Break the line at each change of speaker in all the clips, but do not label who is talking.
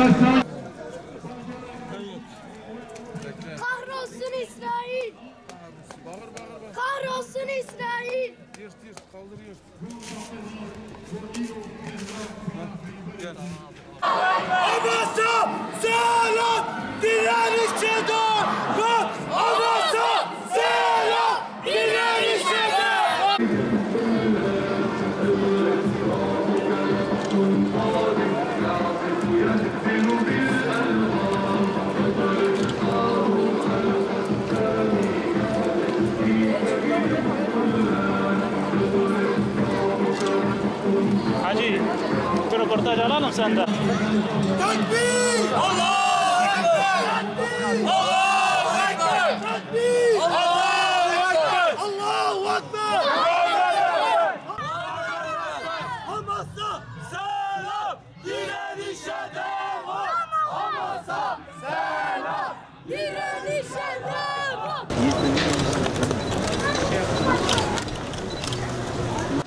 Kahrolsun İsrail! Kahrolsun İsrail!
Yırt kaldırıyor.
Hamas'a selam, direnişe devam. Hamas'a selam, direnişe devam.
Hacı, bir röportaj alalım senden.
Takbir! Allahu Ekber! Allahu Ekber! Takbir! Allahu Ekber! Allahu Ekber! Hamas'a selam, direnişe devam. Hamas'a selam,
Direnişe devam!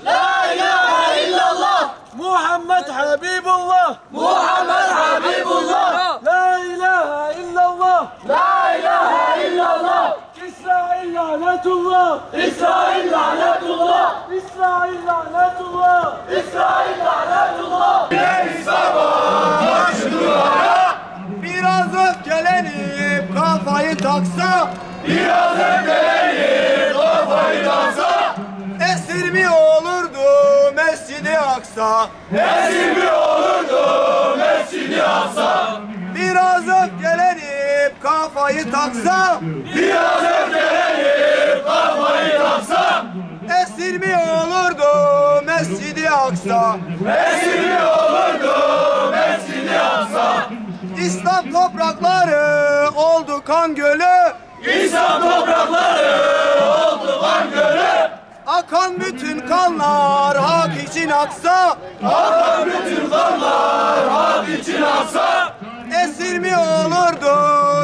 La ilahe illallah Muhammed Habibullah Muhammed Habibullah La ilahe illallah La ilahe illallah İsrail lanetullah İsrail lanetullah İsrail lanetullah İsrail lanetullah Ey sabah başlığa biraz öfkelenip kafayı taksa biraz öfkelenip kafayı taksa esir mi olurdu Mescid-i Aksa? Esir mi olurdu Mescid-i Aksa? Biraz öfkelenip kafayı taksa biraz öfkelenip kafayı taksa esir mi olurdu Mescid-i Aksa? Esir mi olurdu Mescid-i Aksa? İslam toprakları oldu kan gölü İslam toprakları oldu kan gölü Akan bütün kanlar hak için aksa Akan bütün kanlar hak için aksa Esir mi olurdu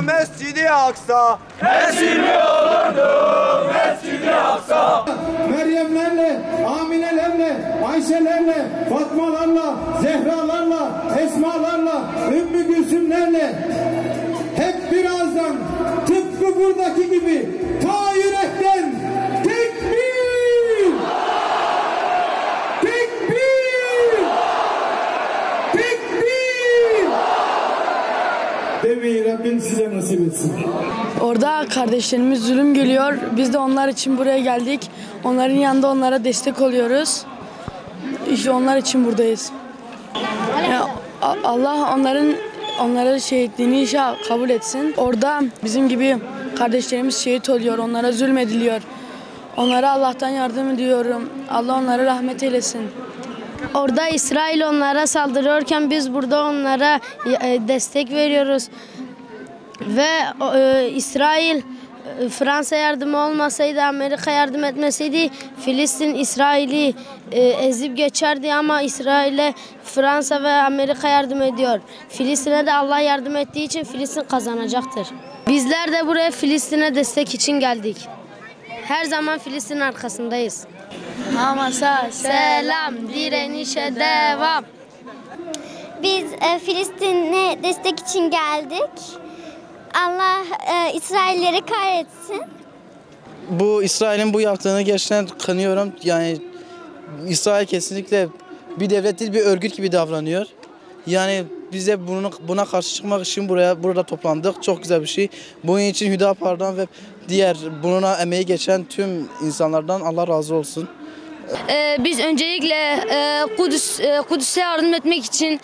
Mescid-i Aksa? Esir mi olurdu Mescid-i Aksa?
Meryemlerle, Aminelerle, Ayşelerle, Fatmalarla, Zehralarla, Esmalarla, Ümmü Gülsümlerle hep birazdan tıpkı buradaki gibi ta yürekten tekbir! Tekbir! Tekbir! Demeyi Rabbim size nasip etsin.
Orada kardeşlerimiz zulüm geliyor. Biz de onlar için buraya geldik. Onların yanında onlara destek oluyoruz. İşte onlar için buradayız. Ya, Allah onların şehitliğini inşallah kabul etsin. Orada bizim gibi kardeşlerimiz şehit oluyor. Onlara zulmediliyor. Onlara Allah'tan yardım ediyorum. Allah onlara rahmet eylesin.
Orada İsrail onlara saldırıyorken biz burada onlara destek veriyoruz. Ve İsrail Fransa yardımı olmasaydı, Amerika yardım etmeseydi Filistin İsrail'i ezip geçerdi ama İsrail'e Fransa ve Amerika yardım ediyor. Filistin'e de Allah yardım ettiği için Filistin kazanacaktır. Bizler de buraya Filistin'e destek için geldik. Her zaman Filistin'in arkasındayız.
Hamas'a
Selam, direnişe devam.
Biz Filistin'e destek için geldik. Allah İsrailleri kahretsin.
Bu İsrail'in bu yaptığını gerçekten kınıyorum. Yani İsrail kesinlikle bir devlet değil, bir örgüt gibi davranıyor. Yani biz de buna karşı çıkmak için burada toplandık. Çok güzel bir şey. Bunun için Hüdapar'dan ve diğer bununla emeği geçen tüm insanlardan Allah razı olsun.
Biz öncelikle Kudüs'e yardım etmek için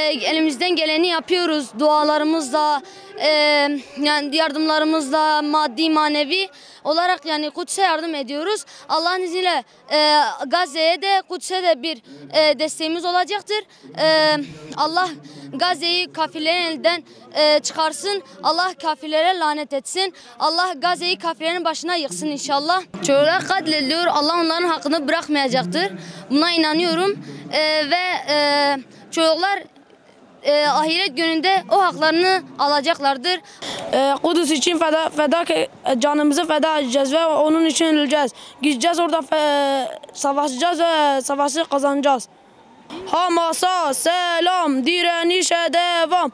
elimizden geleni yapıyoruz. Dualarımızla, yani yardımlarımızla, maddi manevi olarak yani Kudüs'e yardım ediyoruz. Allah'ın izniyle Gazze'ye de Kudüs'e de bir desteğimiz olacaktır. Allah Gazze'yi kafirlerin elinden çıkarsın. Allah kafirlere lanet etsin. Allah Gazze'yi kafirlerin başına yıksın inşallah. Çocuklar katlediliyor. Allah onların hakkını bırakmayacaktır. Buna inanıyorum. Ve çocuklar ahiret gününde o haklarını alacaklardır.
Kudüs için canımızı feda edeceğiz ve onun için öleceğiz. Gideceğiz orada savaşacağız ve savaşı kazanacağız. Hamas'a selam, direnişe devam.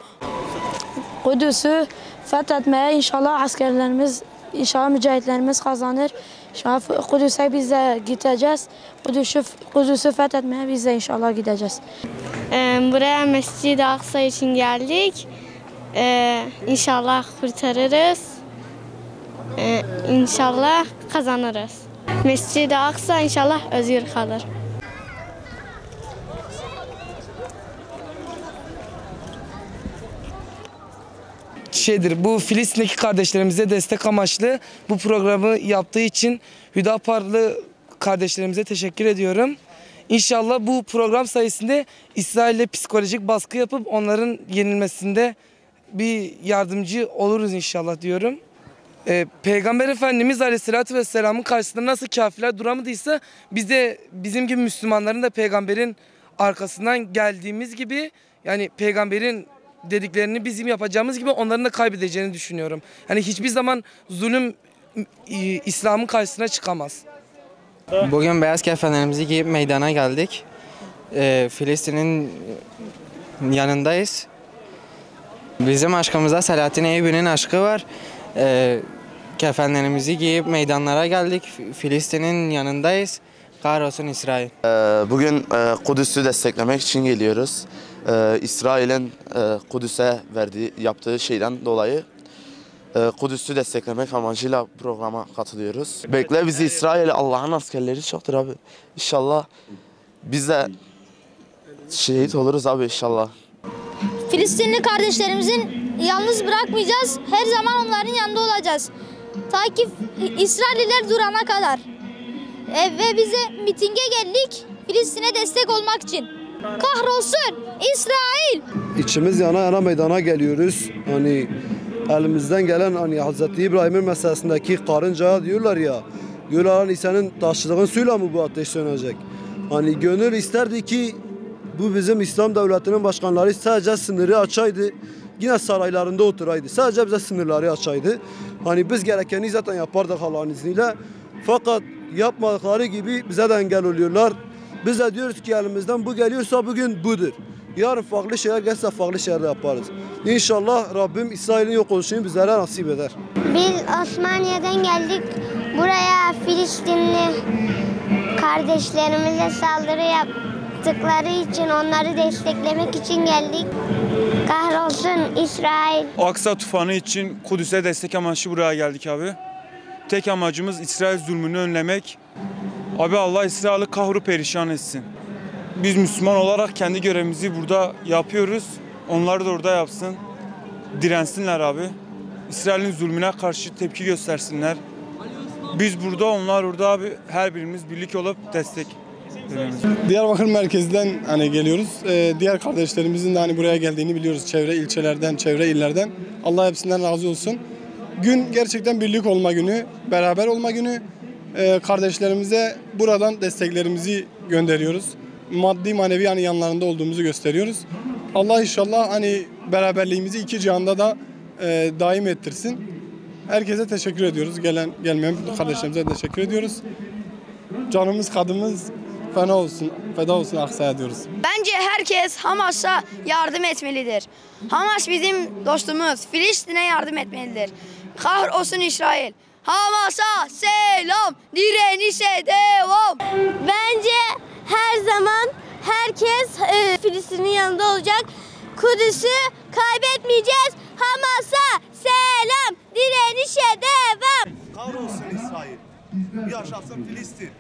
Kudüs'ü fethetmeye inşallah askerlerimiz, inşallah mücahitlerimiz kazanır. İnşallah Kudüs'e biz de gideceğiz. Kudüs'ü fethetmeye biz de inşallah gideceğiz.
Buraya Mescid-i Aksa için geldik. İnşallah kurtarırız. İnşallah kazanırız. Mescid-i Aksa inşallah özgür kalır.
Bu Filistin'deki kardeşlerimize destek amaçlı bu programı yaptığı için Hüdaparlı kardeşlerimize teşekkür ediyorum. İnşallah bu program sayesinde İsrail'e psikolojik baskı yapıp onların yenilmesinde bir yardımcı oluruz inşallah diyorum. Peygamber Efendimiz Aleyhisselatü Vesselam'ın karşısında nasıl kafirler duramadıysa biz de bizim gibi Müslümanların da peygamberin arkasından geldiğimiz gibi, yani peygamberin dediklerini bizim yapacağımız gibi onların da kaybedeceğini düşünüyorum. Yani hiçbir zaman zulüm İslam'ın karşısına çıkamaz.
Bugün beyaz kefenlerimizi giyip meydana geldik. Filistin'in yanındayız. Bizim aşkımızda Selahattin Eyyubi'nin aşkı var. Kefenlerimizi giyip meydanlara geldik. Filistin'in yanındayız. Kahrolsun İsrail.
Bugün Kudüs'ü desteklemek için geliyoruz. İsrail'in Kudüs'e yaptığı şeyden dolayı Kudüs'ü desteklemek amacıyla programa katılıyoruz. Bekle bizi İsrail, Allah'ın askerleri çoktur abi. İnşallah biz de şehit oluruz abi inşallah.
Filistinli kardeşlerimizin yalnız bırakmayacağız. Her zaman onların yanında olacağız. Ta ki İsrailliler durana kadar. Ve bize mitinge geldik Filistin'e destek olmak için. Kahrolsun İsrail!
İçimiz yana yana meydana geliyoruz. Hani elimizden gelen hani Hazreti İbrahim'in meselesindeki karıncaya diyorlar ya. Diyorlar hani senin taşıdığın suyla mı bu ateş sönecek? Hani gönül isterdi ki bu bizim İslam devletinin başkanları sadece sınırı açaydı. Yine saraylarında oturaydı. Sadece bize sınırları açaydı. Hani biz gerekeni zaten yapardık Allah'ın izniyle. Fakat yapmadıkları gibi bize de engel oluyorlar. Biz de diyoruz ki elimizden bu geliyorsa bugün budur. Yarın farklı şeyler gelse farklı şeyler yaparız. İnşallah Rabbim İsrail'in yok oluşunu bizlere nasip eder.
Biz Osmaniye'den geldik. Buraya Filistinli kardeşlerimize saldırı yaptıkları için onları desteklemek için geldik. Kahrolsun İsrail.
Aksa tufanı için Kudüs'e destek amaçlı buraya geldik abi. Tek amacımız İsrail zulmünü önlemek. Abi Allah İsrail'i kahru perişan etsin. Biz Müslüman olarak kendi görevimizi burada yapıyoruz. Onlar da orada yapsın. Dirensinler abi. İsrail'in zulmüne karşı tepki göstersinler. Biz burada, onlar orada abi. Her birimiz birlik olup destek veriyoruz.
Diyarbakır merkezden hani geliyoruz. Diğer kardeşlerimizin de hani buraya geldiğini biliyoruz. Çevre ilçelerden, çevre illerden. Allah hepsinden razı olsun. Gün gerçekten birlik olma günü, beraber olma günü. Kardeşlerimize buradan desteklerimizi gönderiyoruz. Maddi manevi hani yanlarında olduğumuzu gösteriyoruz. Allah inşallah hani beraberliğimizi iki cihanda da daim ettirsin. Herkese teşekkür ediyoruz. Gelmeyen kardeşlerimize teşekkür ediyoruz. Canımız kadımız feda olsun Aksa'ya diyoruz.
Bence herkes Hamas'a yardım etmelidir. Hamas bizim dostumuz. Filistin'e yardım etmelidir. Kahrolsun İsrail. Hamas'a selam, direnişe devam.
Bence her zaman herkes Filistin'in yanında olacak. Kudüs'ü kaybetmeyeceğiz. Hamas'a selam, direnişe devam.
Kahrolsun İsrail. Yaşasın Filistin.